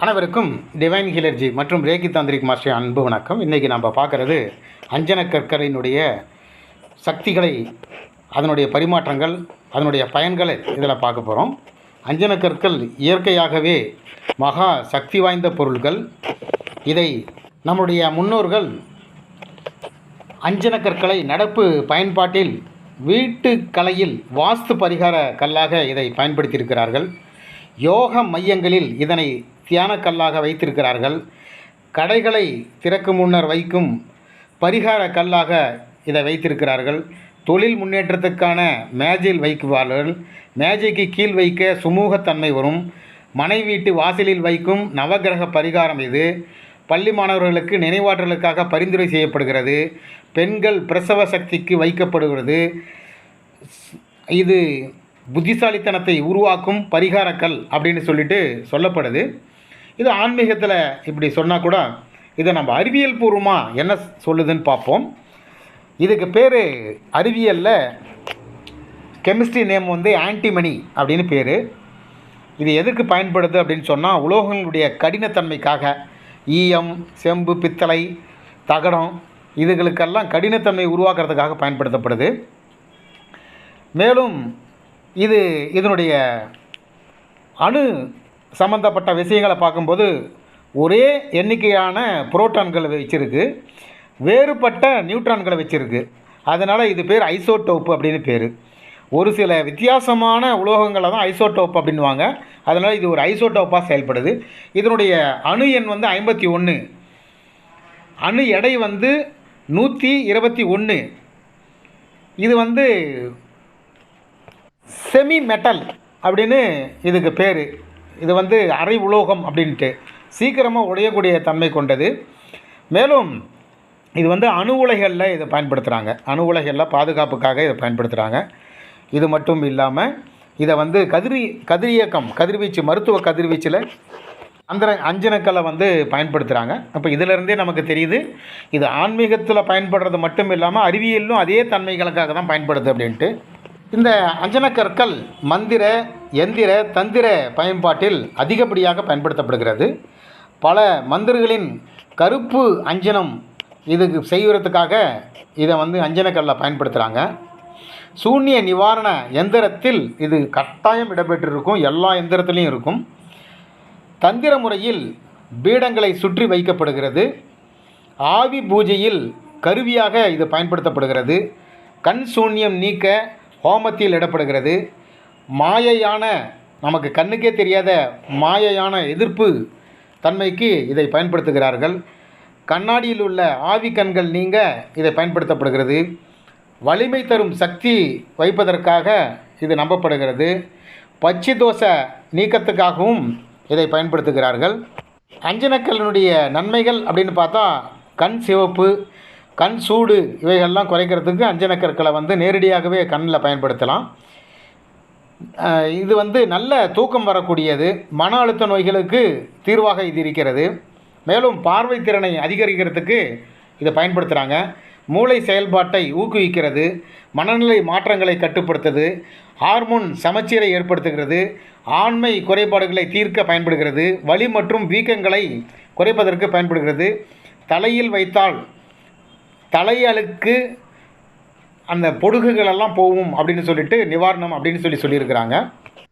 அனைவருக்கும் டிவைன் ஹீலர்ஜி மற்றும் Reiki tantric master அன்பு வணக்கம். இன்றைக்கி நம்ம பார்க்குறது அஞ்சன கற்களினுடைய சக்திகளை, அதனுடைய பரிமாற்றங்கள், அதனுடைய பயன்களை இதில் பார்க்க போகிறோம். அஞ்சன கற்கள் இயற்கையாகவே மகா சக்தி வாய்ந்த பொருள்கள். இதை நம்முடைய முன்னோர்கள் அஞ்சன கற்களை நடப்பு பயன்பாட்டில் வீட்டு கலையில் வாஸ்து பரிகார கல்லாக இதை பயன்படுத்தியிருக்கிறார்கள். யோக மையங்களில் இதனை தியான கல்லாக வைத்திருக்கிறார்கள். கடைகளை திறக்கும் முன்னர் வைக்கும் பரிகார கல்லாக இதை வைத்திருக்கிறார்கள். தொழில் முன்னேற்றத்துக்கான மேஜில் வைக்குவார்கள். மேஜைக்கு கீழ் வைக்க சுமூகத்தன்மை வரும். மனை வீட்டு வாசலில் வைக்கும் நவகிரக பரிகாரம் இது. பள்ளி மாணவர்களுக்கு நினைவாற்றலுக்காக பரிந்துரை செய்யப்படுகிறது. பெண்கள் பிரசவ சக்திக்கு வைக்கப்படுகிறது. இது புத்திசாலித்தனத்தை உருவாக்கும் பரிகாரக்கல் அப்படின்னு சொல்லிட்டு சொல்லப்படுது. இது ஆன்மீகத்தில் இப்படி சொன்னால் கூட இதை நம்ம அறிவியல் பூர்வமாக என்ன சொல்லுதுன்னு பார்ப்போம். இதுக்கு பேர் அறிவியலில் கெமிஸ்ட்ரி நேம் ஆன்டிமனி அப்படின்னு பேர். இது எதுக்கு பயன்படுது அப்படின்னு சொன்னால், உலோகங்களுடைய கடினத்தன்மைக்காக, ஈயம், செம்பு, பித்தளை, தகடம் இதுகளுக்கெல்லாம் கடினத்தன்மை உருவாக்குறதுக்காக பயன்படுத்தப்படுது. மேலும் இதனுடைய அணு சம்பந்தப்பட்ட விஷயங்களை பார்க்கும்போது ஒரே எண்ணிக்கையான புரோட்டான்களை வச்சுருக்கு, வேறுபட்ட நியூட்ரான்களை வச்சுருக்கு. அதனால் இது பேர் ஐசோடோப்பு அப்படின்னு பேர். ஒரு சில வித்தியாசமான உலோகங்களை தான் ஐசோடோப் அப்படின்வாங்க. அதனால் இது ஒரு ஐசோடோப்பாக செயல்படுது. இதனுடைய அணு எண் 51, அணு எடை 121. இது செமி மெட்டல் அப்படின்னு இதுக்கு பேர். இது அரை உலோகம் அப்படின்ட்டு சீக்கிரமாக உடையக்கூடிய தன்மை கொண்டது. மேலும் இது அணு உலைகளில் இதை பயன்படுத்துகிறாங்க. அணு உலைகளில் பாதுகாப்புக்காக இதை பயன்படுத்துகிறாங்க. இது மட்டும் இல்லாமல் இதை கதிரியக்கம், கதிர்வீச்சு, மருத்துவ கதிர்வீச்சில் அந்த அஞ்சனக்கல்லை பயன்படுத்துகிறாங்க. அப்போ இதிலிருந்தே நமக்கு தெரியுது இது ஆன்மீகத்தில் பயன்படுறது மட்டும் இல்லாமல் அறிவியலும் அதே தன்மைகளுக்காக தான் பயன்படுது அப்படின்ட்டு. இந்த அஞ்சனக்கற்கள் மந்திர, எந்திர, தந்திர பயன்பாட்டில் அதிகப்படியாக பயன்படுத்தப்படுகிறது. பல மந்திரங்களின் கருப்பு அஞ்சனம் இதுக்கு செய்வதற்காக இதை அஞ்சனக்கல்லை பயன்படுத்துகிறாங்க. சூன்ய நிவாரண எந்திரத்தில் இது கட்டாயம் இடம்பெற்றிருக்கும், எல்லா எந்திரத்துலேயும் இருக்கும். தந்திர முறையில் பீடங்களை சுற்றி வைக்கப்படுகிறது. ஆவி பூஜையில் கருவியாக இது பயன்படுத்தப்படுகிறது. கண் சூன்யம் நீக்க ஹோமத்தில் இடப்படுகிறது. மாயையான, நமக்கு கண்ணுக்கே தெரியாத மாயையான எதிர்ப்பு தன்மைக்கு இதை பயன்படுத்துகிறார்கள். கண்ணாடியில் உள்ள ஆவி கண்கள் நீங்க இதை பயன்படுத்தப்படுகிறது. வலிமை தரும் சக்தி வைப்பதற்காக இது நம்பப்படுகிறது. பச்சை தோஷ நீக்கத்துக்காகவும் இதை பயன்படுத்துகிறார்கள். அஞ்சனக்கல்லினுடைய நன்மைகள் அப்படின்னு பார்த்தா, கண் சிவப்பு, கண் சூடு இவைகள்லாம் குறைக்கிறதுக்கு அஞ்சனக்கற்களை நேரடியாகவே கண்ணில் பயன்படுத்தலாம். இது நல்ல தூக்கம் வரக்கூடியது. மன அழுத்த நோய்களுக்கு தீர்வாக இது இருக்கிறது. மேலும் பார்வை திறனை அதிகரிக்கிறதுக்கு இதை பயன்படுத்துகிறாங்க. மூளை செயல்பாட்டை ஊக்குவிக்கிறது. மனநிலை மாற்றங்களை கட்டுப்படுத்துது. ஹார்மோன் சமச்சீரை ஏற்படுத்துகிறது. ஆண்மை குறைபாடுகளை தீர்க்க பயன்படுகிறது. வலி மற்றும் வீக்கங்களை குறைப்பதற்கு பயன்படுகிறது. தலையில் வைத்தால் தலையழுக்கு, அந்த பொடுகுகளெல்லாம் போகும் அப்படின்னு சொல்லிட்டு நிவாரணம் அப்படின்னு சொல்லியிருக்கிறாங்க.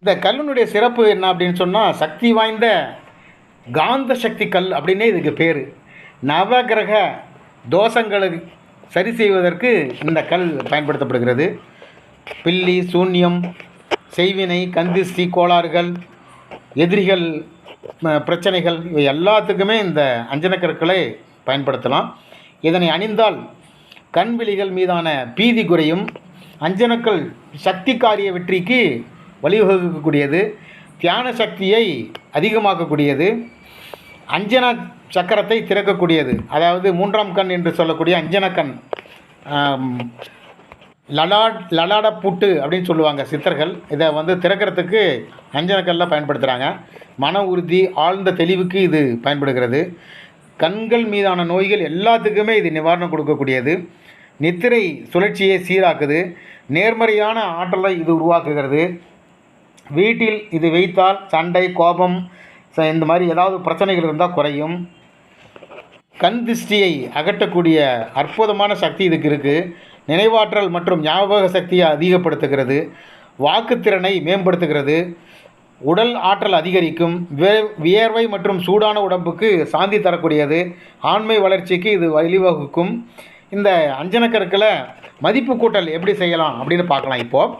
இந்த கல்லினுடைய சிறப்பு என்ன அப்படின்னு சொன்னால், சக்தி வாய்ந்த காந்த சக்தி கல் அப்படின்னே இதுக்கு பேர். நவகிரக தோஷங்களை சரி செய்வதற்கு இந்த கல் பயன்படுத்தப்படுகிறது. பில்லி, சூன்யம், செய்வினை, கந்திஷ்டி கோளாறுகள், எதிரிகள் பிரச்சனைகள் இவை எல்லாத்துக்குமே இந்த அஞ்சனக்கற்களை பயன்படுத்தலாம். இதனை அணிந்தால் கண்விழிகள் மீதான பீதி குறையும். அஞ்சனக்கல் சக்தி காரிய வெற்றிக்கு வழிவகுக்கக்கூடியது. தியான சக்தியை அதிகமாக்கக்கூடியது. அஞ்சன சக்கரத்தை திறக்கக்கூடியது. அதாவது 3ஆம் கண் என்று சொல்லக்கூடிய அஞ்சனக்கண், லலாட பூட்டு அப்படின்னு சொல்லுவாங்க சித்தர்கள். இதை திறக்கிறதுக்கு அஞ்சனக்கல்ல பயன்படுத்துகிறாங்க. மன உறுதி, ஆழ்ந்த தெளிவுக்கு இது பயன்படுகிறது. கண்கள் மீதான நோய்கள் எல்லாத்துக்குமே இது நிவாரணம் கொடுக்கக்கூடியது. நித்திரை சுழற்சியை சீராக்குது. நேர்மறையான ஆற்றலை இது உருவாக்குகிறது. வீட்டில் இது வைத்தால் சண்டை, கோபம், இந்த மாதிரி ஏதாவது பிரச்சனைகள் இருந்தால் குறையும். கண் திருஷ்டியை அகற்றக்கூடிய அற்புதமான சக்தி இதுக்கு இருக்குது. நினைவாற்றல் மற்றும் ஞாபக சக்தியை அதிகப்படுத்துகிறது. வாக்குத்திறனை மேம்படுத்துகிறது. உடல் ஆற்றல் அதிகரிக்கும். வியர்வை மற்றும் சூடான உடம்புக்கு சாந்தி தரக்கூடியது. ஆண்மை வளர்ச்சிக்கு இது வழிவகுக்கும். இந்த அஞ்சனக்கற்களை மதிப்பு கூட்டல் எப்படி செய்யலாம் அப்படின்னு பார்க்கலாம். இப்போது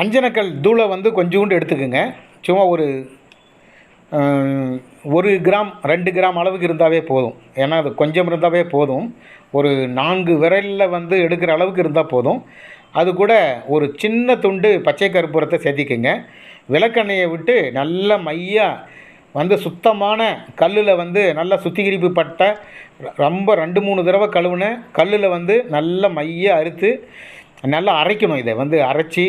அஞ்சனக்கல் தூளை வந்து கொஞ்சோண்டு எடுத்துக்கோங்க. சும்மா ஒரு 1 கிராம் 2 கிராம் அளவுக்கு இருந்தாவே போதும். ஏன்னா அது கொஞ்சம் இருந்தாவே போதும். ஒரு 4 விரலில் வந்து எடுக்கிற அளவுக்கு இருந்தால் போதும். அது கூட ஒரு சின்ன துண்டு பச்சை கற்பூரத்தை சேர்த்திக்கங்க. விளக்கெண்ணெயை விட்டு நல்ல மையாக வந்து சுத்தமான கல்லில் வந்து நல்லா சுத்திகரிப்பு பட்ட ரொம்ப 2-3 தடவை கழுவுன கல்லில் வந்து நல்ல மையாக அறுத்து நல்லா அரைக்கணும். இதை வந்து அரைச்சி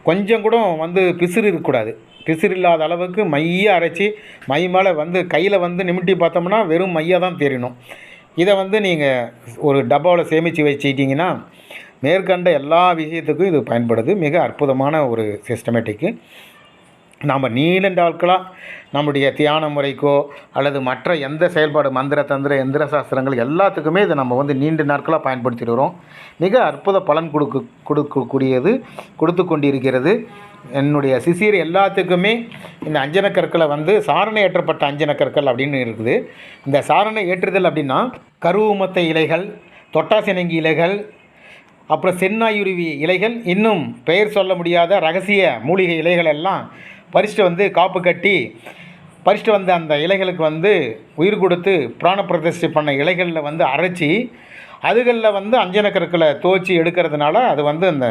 கொஞ்சம் கூட வந்து பிசிறு இருக்கக்கூடாது. பிசிறு இல்லாத அளவுக்கு மையாக அரைச்சி மை மேலே வந்து கையில் வந்து நிமிட்டி பார்த்தோம்னா வெறும் மையாக தான் தெரியணும். இதை வந்து நீங்கள் ஒரு டப்பாவில் சேமித்து வச்சுக்கிட்டிங்கன்னா மேற்கண்ட எல்லா விஷயத்துக்கும் இது பயன்படுது. மிக அற்புதமான ஒரு சிஸ்டமேட்டிக்கு. நாம் நீண்ட நாட்களாக நம்முடைய தியான முறைக்கோ அல்லது மற்ற எந்த செயல்பாடு மந்திர தந்திர எந்திர சாஸ்திரங்கள் எல்லாத்துக்குமே இதை நம்ம வந்து நீண்ட நாட்களாக பயன்படுத்திட்டு வரோம். மிக அற்புத பலன் கொடுக்கக்கூடியது கொடுத்து கொண்டிருக்கிறது. என்னுடைய சிசியர் எல்லாத்துக்குமே இந்த அஞ்சனக்கற்களை வந்து சாரணை ஏற்றப்பட்ட அஞ்சனக்கற்கள் அப்படின்னு இருக்குது. இந்த சாரணை ஏற்றுதல் அப்படின்னா கருவுமத்தை இலைகள், தொட்டாசினங்கி இலைகள், அப்புறம் சென்னாயுருவி இலைகள், இன்னும் பெயர் சொல்ல முடியாத ரகசிய மூலிகை இலைகள் எல்லாம் பறிச்சுட்டு வந்து காப்பு கட்டி பறிச்சுட்டு வந்த அந்த இலைகளுக்கு வந்து உயிர் கொடுத்து பிராண பிரதிஷ்டை பண்ண இலைகளில் வந்து அரைச்சி அதுகளில் வந்து அஞ்சனக்கற்களை துவச்சி எடுக்கிறதுனால அது வந்து அந்த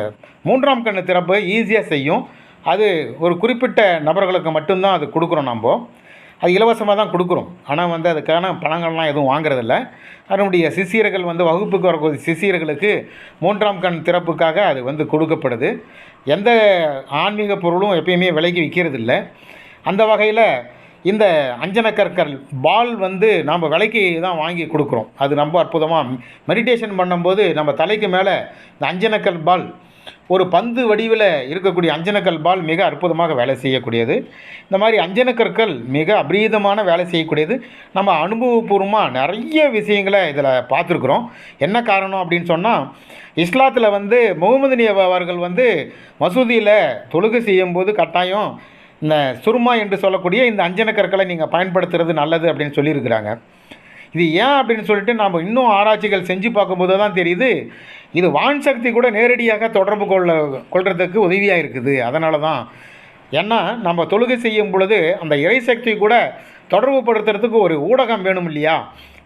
3ஆம் கண்ணு திறப்பை ஈஸியாக செய்யும். அது ஒரு குறிப்பிட்ட நபர்களுக்கு மட்டும்தான் அது கொடுக்குறோம். நம்ம அது இலவசமாக தான் கொடுக்குறோம். ஆனால் வந்து அதுக்கான பணங்கள்லாம் எதுவும் வாங்குறதில்ல. அதனுடைய சிசியர்கள் வந்து வகுப்புக்கு வரக்கூடிய சிசியர்களுக்கு 3ஆம் கண் திறப்புக்காக அது வந்து கொடுக்கப்படுது. எந்த ஆன்மீக பொருளும் எப்பயுமே விலைக்கு விற்கிறதில்ல. அந்த வகையில் இந்த அஞ்சனக்கற்கள் பால் வந்து நம்ம விலைக்கு தான் வாங்கி கொடுக்குறோம். அது ரொம்ப அற்புதமாக மெடிடேஷன் பண்ணும்போது நம்ம தலைக்கு மேலே இந்த அஞ்சனக்கல் பால் ஒரு பந்து வடிவில் இருக்கக்கூடிய அஞ்சனக்கல் பால் மிக அற்புதமாக வேலை செய்யக்கூடியது. இந்த மாதிரி அஞ்சனக்கற்கள் மிக அபரீதமான வேலை செய்யக்கூடியது. நம்ம அனுபவபூர்வமாக நிறைய விஷயங்களை இதில் பார்த்துருக்குறோம். என்ன காரணம் அப்படின்னு சொன்னால், இஸ்லாத்தில் வந்து முகமது நபி அவர்கள் வந்து மசூதியில் தொழுகை செய்யும்போது கட்டாயம் இந்த சுர்மா என்று சொல்லக்கூடிய இந்த அஞ்சனக்கற்களை நீங்கள் பயன்படுத்துறது நல்லது அப்படின்னு சொல்லியிருக்கிறாங்க. இது ஏன் அப்படின்னு சொல்லிட்டு நாம் இன்னும் ஆராய்ச்சிகள் செஞ்சு பார்க்கும்போது தான் தெரியுது, இது வான் சக்தி கூட நேரடியாக தொடர்பு கொள்றதுக்கு உதவியாக இருக்குது. அதனால தான் ஏன்னா நம்ம தொழுகை செய்யும் பொழுது அந்த இறைசக்தி கூட தொடர்பு படுத்துறதுக்கு ஒரு ஊடகம் வேணும் இல்லையா?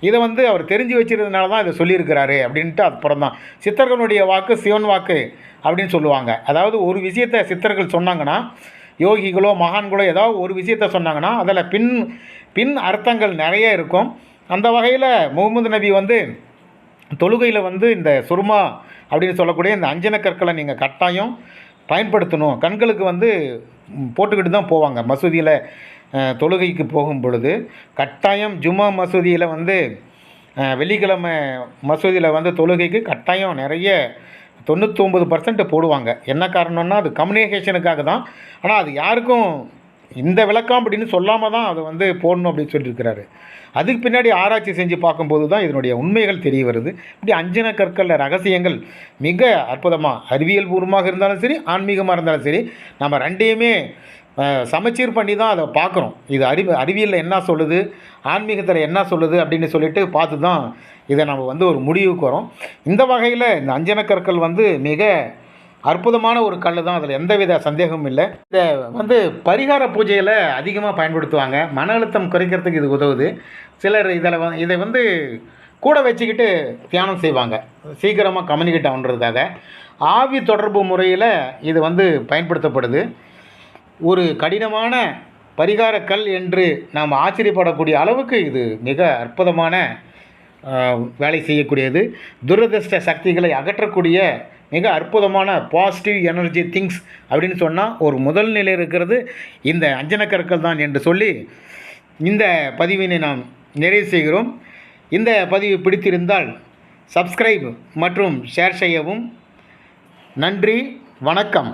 இதை வந்து அவர் தெரிஞ்சு வச்சுருந்ததுனால தான் இதை சொல்லியிருக்கிறாரு அப்படின்ட்டு அப்புறம் தான் சித்தர்களுடைய வாக்கு சிவன் வாக்கு அப்படின்னு சொல்லுவாங்க. அதாவது ஒரு விஷயத்தை சித்தர்கள் சொன்னாங்கன்னா, யோகிகளோ மகான்களோ ஏதாவது ஒரு விஷயத்தை சொன்னாங்கன்னா அதில் பின் அர்த்தங்கள் நிறைய இருக்கும். அந்த வகையில் முகமது நபி வந்து தொழுகையில் வந்து இந்த சுர்மா அப்படின்னு சொல்லக்கூடிய இந்த அஞ்சனக்கற்களை நீங்கள் கட்டாயம் பயன்படுத்தணும். கண்களுக்கு வந்து போட்டுக்கிட்டு தான் போவாங்க. மசூதியில் தொழுகைக்கு போகும் பொழுது கட்டாயம் ஜும்மா மசூதியில் வந்து வெள்ளிக்கிழமை மசூதியில் வந்து தொழுகைக்கு கட்டாயம் நிறைய 99% போடுவாங்க. என்ன காரணம்னா அது கம்யூனிகேஷனுக்காக தான். ஆனால் அது யாருக்கும் இந்த விளக்கம் அப்படின்னு சொல்லாமல் தான் அதை வந்து போடணும் அப்படின்னு சொல்லியிருக்கிறாரு. அதுக்கு பின்னாடி ஆராய்ச்சி செஞ்சு பார்க்கும்போது தான் இதனுடைய உண்மைகள் தெரிய வருது. இப்படி அஞ்சனக்கற்களில் ரகசியங்கள் மிக அற்புதமாக அறிவியல் பூர்வமாக இருந்தாலும் சரி, ஆன்மீகமாக இருந்தாலும் சரி, நம்ம ரெண்டையுமே சமச்சீர் பண்ணி தான் அதை பார்க்குறோம். இது அறிவியலில் என்ன சொல்லுது, ஆன்மீகத்தில் என்ன சொல்லுது அப்படின்னு சொல்லிட்டு பார்த்து தான் இதை நம்ம வந்து ஒரு முடிவுக்கு வரோம். இந்த வகையில் இந்த அஞ்சனக்கற்கள் வந்து மிக அற்புதமான ஒரு கல் தான். அதில் எந்தவித சந்தேகமும் இல்லை. இதை வந்து பரிகார பூஜையில் அதிகமாக பயன்படுத்துவாங்க. மன அழுத்தம் குறைக்கிறதுக்கு இது உதவுது. சிலர் இதை வந்து கூட வச்சுக்கிட்டு தியானம் செய்வாங்க, சீக்கிரமாக கம்யூனிகேட் ஆகுன்றதுக்காக. ஆவி தொடர்பு முறையில் இது வந்து பயன்படுத்தப்படுது. ஒரு கடினமான பரிகார கல் என்று நாம் ஆச்சரியப்படக்கூடிய அளவுக்கு இது மிக அற்புதமான வேலை செய்யக்கூடியது. துரதிர்ஷ்ட சக்திகளை அகற்றக்கூடிய மிக அற்புதமான பாசிட்டிவ் எனர்ஜி திங்ஸ் அப்படின்னு சொன்னால் ஒரு முதல் நிலை இருக்கிறது இந்த அஞ்சனக்கற்கள் தான் என்று சொல்லி இந்த பதிவினை நாம் நிறைவு செய்கிறோம். இந்த பதிவு பிடித்திருந்தால் சப்ஸ்கிரைப் மற்றும் ஷேர் செய்யவும். நன்றி, வணக்கம்.